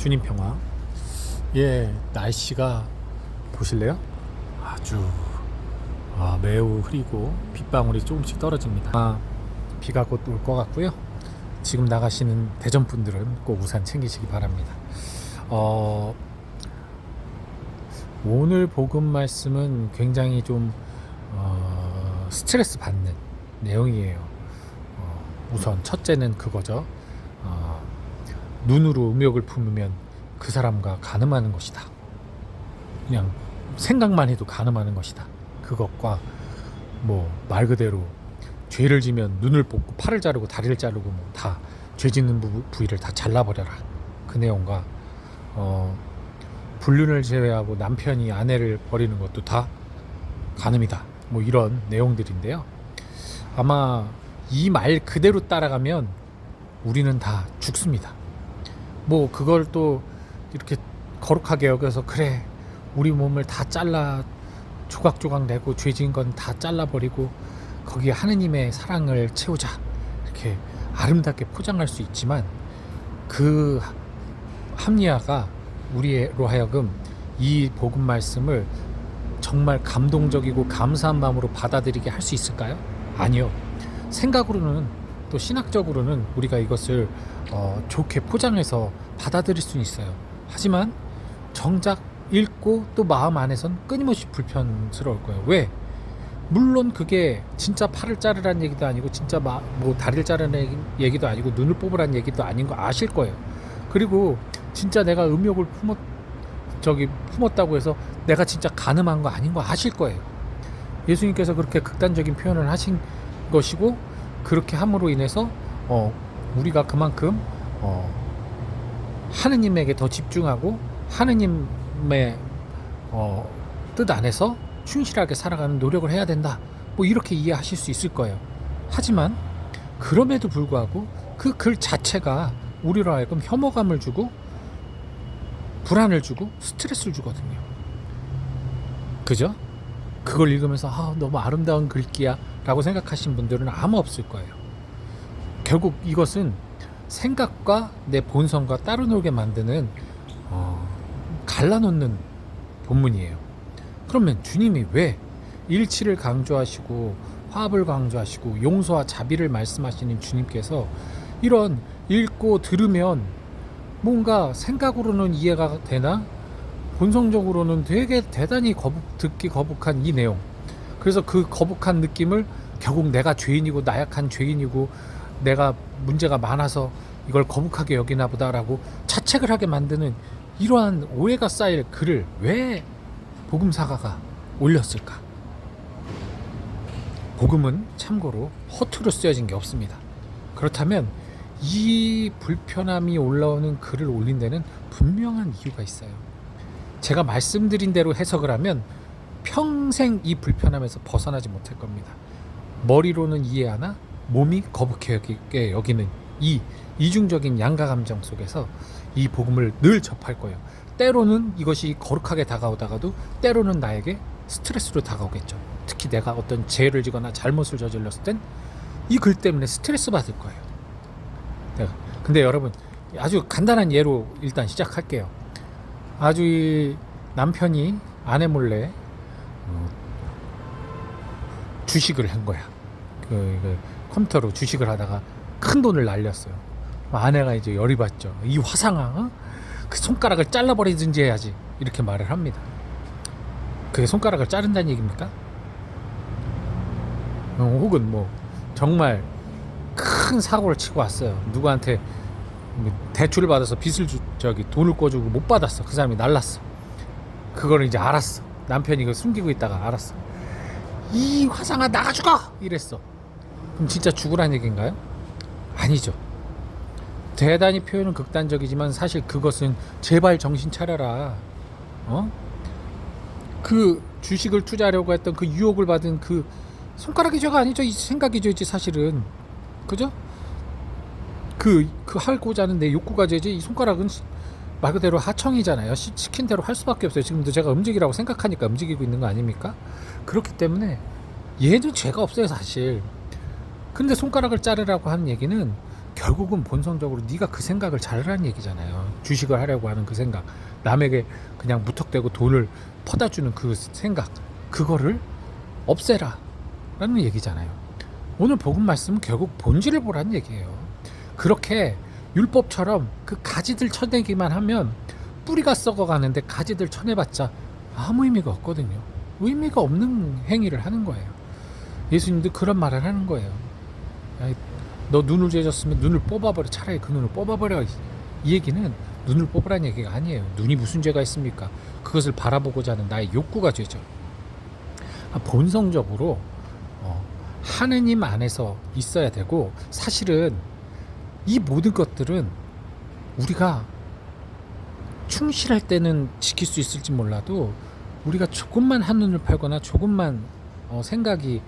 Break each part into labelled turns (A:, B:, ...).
A: 주님 평화. 예, 날씨가 보실래요? 아주 매우 흐리고 빗방울이 조금씩 떨어집니다. 비가 곧 올 것 같고요. 지금 나가시는 대전 분들은 꼭 우산 챙기시기 바랍니다. 오늘 복음 말씀은 굉장히 좀 스트레스 받는 내용이에요. 우선 첫째는 그거죠. 눈으로 음욕을 품으면 그 사람과 간음하는 것이다. 그냥 생각만 해도 간음하는 것이다. 그것과 뭐 말 그대로 죄를 지면 눈을 뽑고 팔을 자르고 다리를 자르고 뭐 다 죄 짓는 부위를 다 잘라버려라. 그 내용과 불륜을 제외하고 남편이 아내를 버리는 것도 다 간음이다. 뭐 이런 내용들인데요. 아마 이 말 그대로 따라가면 우리는 다 죽습니다. 뭐 그걸 또 이렇게 거룩하게 여겨서 그래 우리 몸을 다 잘라 조각조각 내고 죄 지은 건 다 잘라버리고 거기에 하느님의 사랑을 채우자 이렇게 아름답게 포장할 수 있지만 그 합리화가 우리로 하여금 이 복음 말씀을 정말 감동적이고 감사한 마음으로 받아들이게 할 수 있을까요? 아니요. 생각으로는 또 신학적으로는 우리가 이것을 좋게 포장해서 받아들일 수는 있어요. 하지만 정작 읽고 또 마음 안에선 끊임없이 불편스러울 거예요. 왜? 물론 그게 진짜 팔을 자르라는 얘기도 아니고 진짜 뭐 다리를 자르라는 얘기도 아니고 눈을 뽑으라는 얘기도 아닌 거 아실 거예요. 그리고 진짜 내가 음욕을 품었다고 해서 내가 진짜 간음한 거 아닌 거 아실 거예요. 예수님께서 그렇게 극단적인 표현을 하신 것이고 그렇게 함으로 인해서 우리가 그만큼 하느님에게 더 집중하고 하느님의 뜻 안에서 충실하게 살아가는 노력을 해야 된다. 뭐 이렇게 이해하실 수 있을 거예요. 하지만 그럼에도 불구하고 그 글 자체가 우리로 하여금 혐오감을 주고 불안을 주고 스트레스를 주거든요. 그죠? 그걸 읽으면서 너무 아름다운 글귀야 라고 생각하신 분들은 아마 없을 거예요. 결국 이것은 생각과 내 본성과 따로 놀게 만드는 갈라놓는 본문이에요. 그러면 주님이 왜 일치를 강조하시고 화합을 강조하시고 용서와 자비를 말씀하시는 주님께서 이런 읽고 들으면 뭔가 생각으로는 이해가 되나 본성적으로는 되게 대단히 듣기 거북한 이 내용, 그래서 그 거북한 느낌을 결국 내가 죄인이고 나약한 죄인이고 내가 문제가 많아서 이걸 거북하게 여기나 보다라고 자책을 하게 만드는 이러한 오해가 쌓일 글을 왜 복음사가가 올렸을까? 복음은 참고로 허투루 쓰여진 게 없습니다. 그렇다면 이 불편함이 올라오는 글을 올린 데는 분명한 이유가 있어요. 제가 말씀드린 대로 해석을 하면 평생 이 불편함에서 벗어나지 못할 겁니다. 머리로는 이해하나 몸이 거북하게 여기는 이 이중적인 양가 감정 속에서 이 복음을 늘 접할 거예요. 때로는 이것이 거룩하게 다가오다가도 때로는 나에게 스트레스로 다가오겠죠. 특히 내가 어떤 죄를 지거나 잘못을 저질렀을 땐 이 글 때문에 스트레스 받을 거예요. 근데 여러분 아주 간단한 예로 일단 시작할게요. 아주 이 남편이 아내 몰래 주식을 한 거야. 그 컴퓨터로 주식을 하다가 큰 돈을 날렸어요. 아내가 이제 열이 받죠. 이 화상아, 그 손가락을 잘라버리든지 해야지 이렇게 말을 합니다. 그게 손가락을 자른다는 얘기입니까? 혹은 뭐 정말 큰 사고를 치고 왔어요. 누구한테 대출을 받아서 빚을 돈을 꿔주고 못 받았어. 그 사람이 날랐어. 그거를 이제 알았어. 남편이 그걸 숨기고 있다가 알았어. 이 화상아 나가 죽어! 이랬어. 그럼 진짜 죽으란 얘기인가요? 아니죠. 대단히 표현은 극단적이지만 사실 그것은 제발 정신 차려라. 그 주식을 투자하려고 했던 그 유혹을 받은 그 손가락이 죄가 아니죠. 이 생각이 죄지 사실은. 그죠? 그 하고자 하는 내 욕구가 죄지. 이 손가락은 말 그대로 하청이잖아요. 시킨 대로 할 수밖에 없어요. 지금도 제가 움직이라고 생각하니까 움직이고 있는 거 아닙니까? 그렇기 때문에 얘는 죄가 없어요 사실. 근데 손가락을 자르라고 하는 얘기는 결국은 본성적으로 네가 그 생각을 잘하라는 얘기잖아요. 주식을 하려고 하는 그 생각, 남에게 그냥 무턱대고 돈을 퍼다 주는 그 생각, 그거를 없애라 라는 얘기잖아요. 오늘 복음 말씀은 결국 본질을 보라는 얘기예요. 그렇게 율법처럼 그 가지들 쳐내기만 하면 뿌리가 썩어가는데 가지들 쳐내봤자 아무 의미가 없거든요. 의미가 없는 행위를 하는 거예요. 예수님도 그런 말을 하는 거예요. 야, 너 눈을 죄졌으면 눈을 뽑아버려. 차라리 그 눈을 뽑아버려. 이 얘기는 눈을 뽑으라는 얘기가 아니에요. 눈이 무슨 죄가 있습니까? 그것을 바라보고자 하는 나의 욕구가 죄죠. 본성적으로 하느님 안에서 있어야 되고, 사실은 이 모든 것들은 우리가 충실할 때는 지킬 수 있을지 몰라도 우리가 조금만 한눈을 팔거나 조금만 생각이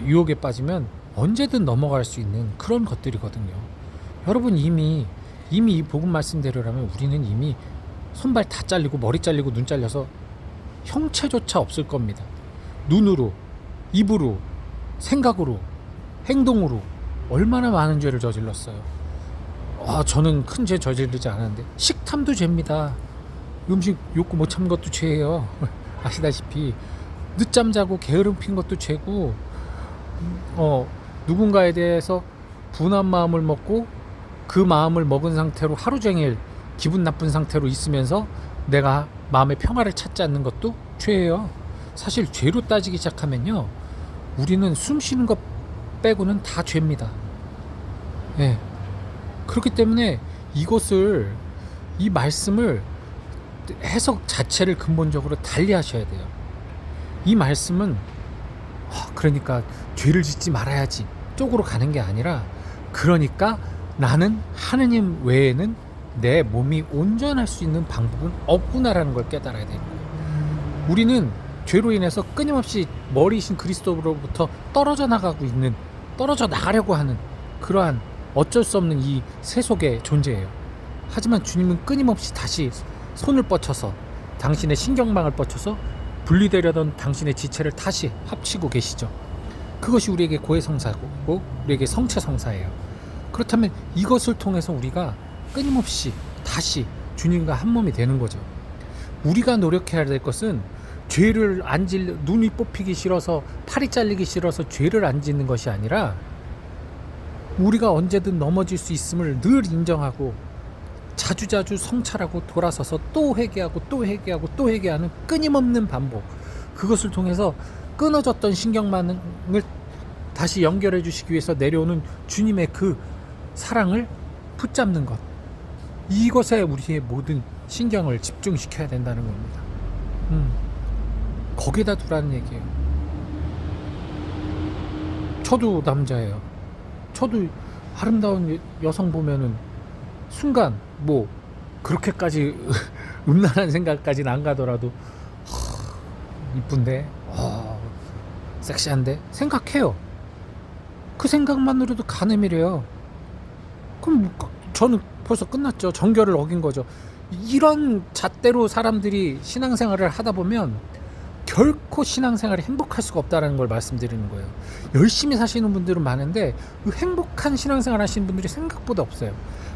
A: 유혹에 빠지면 언제든 넘어갈 수 있는 그런 것들이거든요. 여러분 이미 이 복음 말씀대로라면 우리는 이미 손발 다 잘리고 머리 잘리고 눈 잘려서 형체조차 없을 겁니다. 눈으로, 입으로, 생각으로, 행동으로 얼마나 많은 죄를 저질렀어요. 저는 큰 죄 저지르지 않았는데 식탐도 죄입니다. 음식 욕구 못 참는 것도 죄예요. 아시다시피 늦잠 자고 게으름 핀 것도 죄고, 누군가에 대해서 분한 마음을 먹고 그 마음을 먹은 상태로 하루 종일 기분 나쁜 상태로 있으면서 내가 마음의 평화를 찾지 않는 것도 죄예요. 사실 죄로 따지기 시작하면요, 우리는 숨 쉬는 것 빼고는 다 죄입니다. 예. 그렇기 때문에 이 말씀을 해석 자체를 근본적으로 달리 하셔야 돼요. 이 말씀은 그러니까 죄를 짓지 말아야지 쪽으로 가는 게 아니라, 그러니까 나는 하느님 외에는 내 몸이 온전할 수 있는 방법은 없구나라는 걸 깨달아야 되는 거예요. 우리는 죄로 인해서 끊임없이 머리이신 그리스도로부터 떨어져 나가려고 하는 그러한 어쩔 수 없는 이 세속의 존재예요. 하지만 주님은 끊임없이 다시 손을 뻗쳐서, 당신의 신경망을 뻗쳐서 분리되려던 당신의 지체를 다시 합치고 계시죠. 그것이 우리에게 고해성사고 우리에게 성체성사예요. 그렇다면 이것을 통해서 우리가 끊임없이 다시 주님과 한 몸이 되는 거죠. 우리가 노력해야 될 것은 죄를 안 눈이 뽑히기 싫어서, 팔이 잘리기 싫어서 죄를 안 짓는 것이 아니라, 우리가 언제든 넘어질 수 있음을 늘 인정하고 자주자주 성찰하고 돌아서서 또 회개하고 또 회개하고 또 회개하는 끊임없는 반복, 그것을 통해서 끊어졌던 신경망을 다시 연결해 주시기 위해서 내려오는 주님의 그 사랑을 붙잡는 것, 이것에 우리의 모든 신경을 집중시켜야 된다는 겁니다. 거기다 두라는 얘기예요. 저도 남자예요. 저도 아름다운 여성 보면은 순간 그렇게까지 음란한 생각까지는 안 가더라도 이쁜데, 섹시한데 생각해요. 그 생각만으로도 간음이래요. 그럼 저는 벌써 끝났죠. 정결을 어긴 거죠. 이런 잣대로 사람들이 신앙생활을 하다 보면 결코 신앙생활이 행복할 수가 없다는 걸 말씀드리는 거예요. 열심히 사시는 분들은 많은데 행복한 신앙생활 하시는 분들이 생각보다 없어요.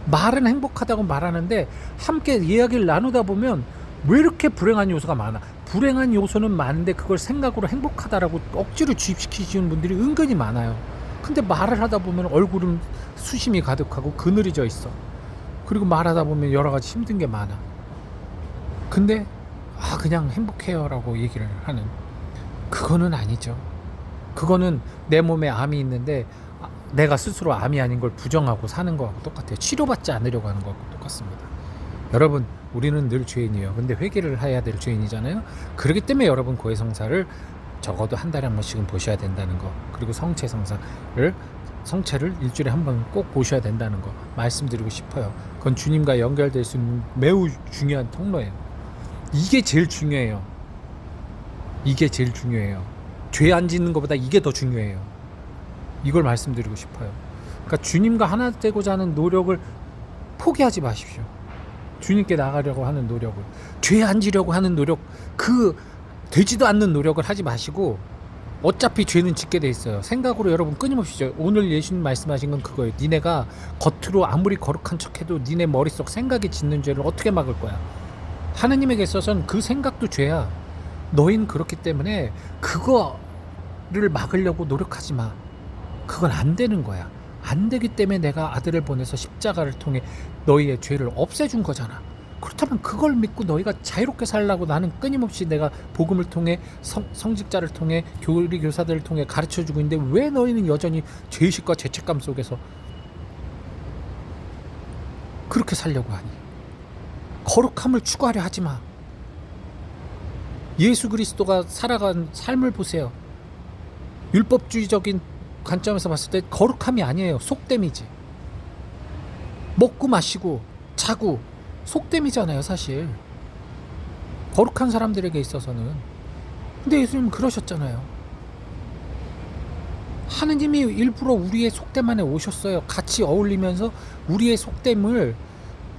A: 말은 행복하다고 말하는데 함께 이야기를 나누다 보면 왜 이렇게 불행한 요소가 많아? 불행한 요소는 많은데 그걸 생각으로 행복하다라고 억지로 주입시키시는 분들이 은근히 많아요. 근데 말을 하다 보면 얼굴은 수심이 가득하고 그늘이 져 있어. 그리고 말하다 보면 여러 가지 힘든 게 많아. 근데 그냥 행복해요 라고 얘기를 하는, 그거는 아니죠. 그거는 내 몸에 암이 있는데 내가 스스로 암이 아닌 걸 부정하고 사는 거하고 똑같아요. 치료받지 않으려고 하는 거하고 똑같습니다. 여러분, 우리는 늘 죄인이에요. 근데 회개를 해야 될 죄인이잖아요. 그렇기 때문에 여러분 고해성사를 적어도 한 달에 한 번씩은 보셔야 된다는 거, 그리고 성체를 일주일에 한 번 꼭 보셔야 된다는 거 말씀드리고 싶어요. 그건 주님과 연결될 수 있는 매우 중요한 통로예요. 이게 제일 중요해요. 죄 안 짓는 것보다 이게 더 중요해요. 이걸 말씀드리고 싶어요. 그러니까 주님과 하나 되고자 하는 노력을 포기하지 마십시오. 주님께 나가려고 하는 노력을, 죄 안 지려고 하는 노력, 그 되지도 않는 노력을 하지 마시고 어차피 죄는 짓게 돼 있어요. 생각으로 여러분 끊임없이 오늘 예수님 말씀하신 건 그거예요. 니네가 겉으로 아무리 거룩한 척해도 니네 머릿속 생각이 짓는 죄를 어떻게 막을 거야? 하느님에게 있어서는 그 생각도 죄야. 너희는 그렇기 때문에 그거를 막으려고 노력하지 마. 그건 안 되는 거야. 안 되기 때문에 내가 아들을 보내서 십자가를 통해 너희의 죄를 없애준 거잖아. 그렇다면 그걸 믿고 너희가 자유롭게 살라고 나는 끊임없이 내가 복음을 통해 성직자를 통해 교리 교사들을 통해 가르쳐주고 있는데 왜 너희는 여전히 죄의식과 죄책감 속에서 그렇게 살려고 하니? 거룩함을 추구하려 하지 마. 예수 그리스도가 살아간 삶을 보세요. 율법주의적인 관점에서 봤을 때 거룩함이 아니에요. 속됨이지. 먹고 마시고 자고 속됨이잖아요, 사실. 거룩한 사람들에게 있어서는. 근데 예수님은 그러셨잖아요. 하느님이 일부러 우리의 속됨 안에 오셨어요. 같이 어울리면서 우리의 속됨을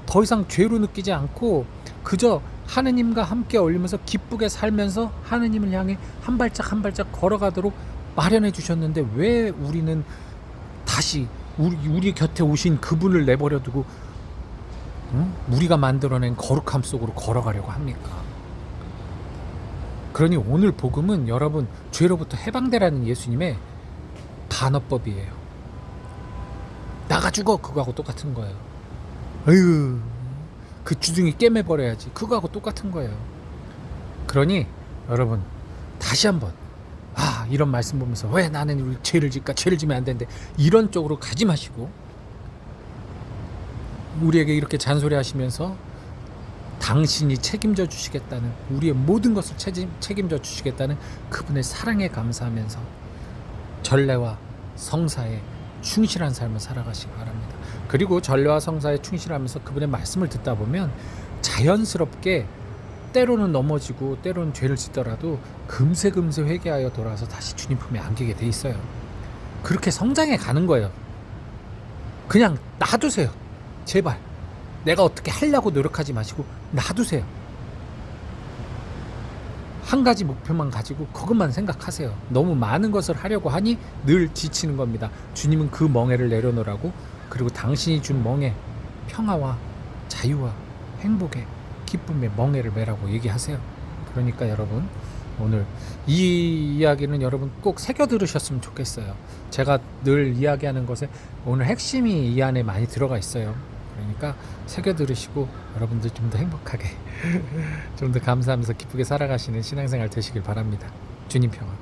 A: 더 이상 죄로 느끼지 않고 그저 하느님과 함께 어울리면서 기쁘게 살면서 하느님을 향해 한 발짝 한 발짝 걸어가도록 마련해 주셨는데 왜 우리는 다시 우리 곁에 오신 그분을 내버려 두고 우리가 만들어낸 거룩함 속으로 걸어가려고 합니까? 그러니 오늘 복음은 여러분 죄로부터 해방되라는 예수님의 반어법이에요. 나가 죽어 그거하고 똑같은 거예요. 어휴, 그 주둥이 꿰매버려야지. 그거하고 똑같은 거예요. 그러니 여러분 다시 한번 이런 말씀 보면서 왜 나는 우리 죄를 질까? 죄를 지면 안 되는데 이런 쪽으로 가지 마시고 우리에게 이렇게 잔소리하시면서 당신이 책임져 주시겠다는 우리의 모든 것을 책임져 주시겠다는 그분의 사랑에 감사하면서 전례와 성사에 충실한 삶을 살아가시기 바랍니다. 그리고 전례와 성사에 충실하면서 그분의 말씀을 듣다 보면 자연스럽게 때로는 넘어지고 때로는 죄를 짓더라도 금세 회개하여 돌아와서 다시 주님 품에 안기게 돼 있어요. 그렇게 성장해 가는 거예요. 그냥 놔두세요. 제발 내가 어떻게 하려고 노력하지 마시고 놔두세요. 한 가지 목표만 가지고 그것만 생각하세요. 너무 많은 것을 하려고 하니 늘 지치는 겁니다. 주님은 그 멍에를 내려놓으라고, 그리고 당신이 준 멍에 평화와 자유와 행복의 기쁨의 멍에를 매라고 얘기하세요. 그러니까 여러분 오늘 이 이야기는 여러분 꼭 새겨 들으셨으면 좋겠어요. 제가 늘 이야기하는 것에 오늘 핵심이 이 안에 많이 들어가 있어요. 그러니까 새겨 들으시고 여러분들 좀 더 행복하게 좀 더 감사하면서 기쁘게 살아가시는 신앙생활 되시길 바랍니다. 주님 평화.